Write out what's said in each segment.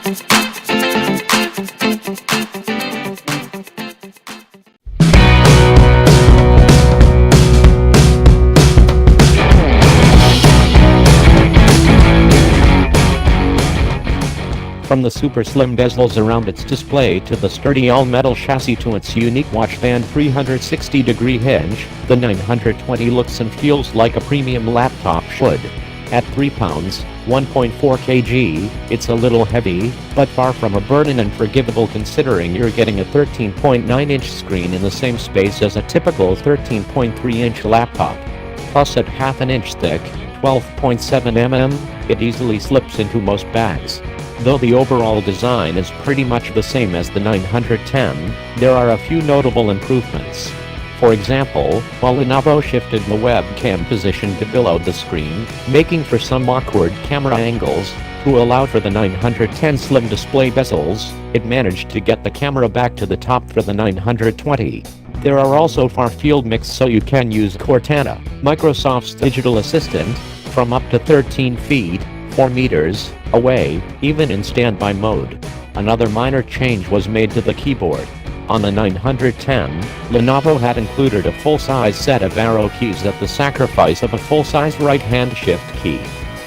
From the super slim bezels around its display to the sturdy all-metal chassis to its unique watchband 360-degree hinge, the 920 looks and feels like a premium laptop should. At 3 pounds, 1.4 kg, it's a little heavy, but far from a burden and forgivable considering you're getting a 13.9-inch screen in the same space as a typical 13.3-inch laptop. Plus at half an inch thick, 12.7 mm, it easily slips into most bags. Though the overall design is pretty much the same as the 910, there are a few notable improvements. For example, while Lenovo shifted the webcam position to below the screen, making for some awkward camera angles, to allow for the 910 slim display bezels, it managed to get the camera back to the top for the 920. There are also far-field mix so you can use Cortana, Microsoft's digital assistant, from up to 13 feet, 4 meters, away, even in standby mode. Another minor change was made to the keyboard. On the 910, Lenovo had included a full-size set of arrow keys at the sacrifice of a full-size right-hand shift key.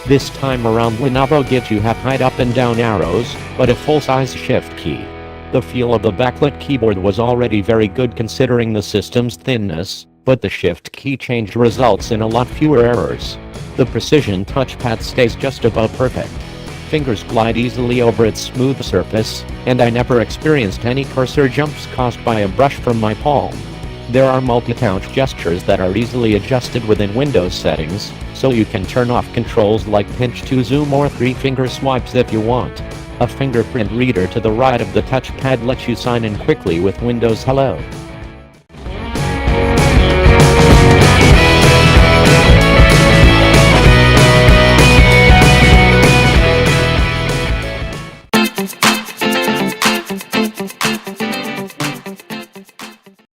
This time around Lenovo gives you half-height up and down arrows, but a full-size shift key. The feel of the backlit keyboard was already very good considering the system's thinness, but the shift key change results in a lot fewer errors. The precision touchpad stays just about perfect. Fingers glide easily over its smooth surface, and I never experienced any cursor jumps caused by a brush from my palm. There are multi-touch gestures that are easily adjusted within Windows settings, so you can turn off controls like pinch to zoom or 3-finger swipes if you want. A fingerprint reader to the right of the touchpad lets you sign in quickly with Windows Hello.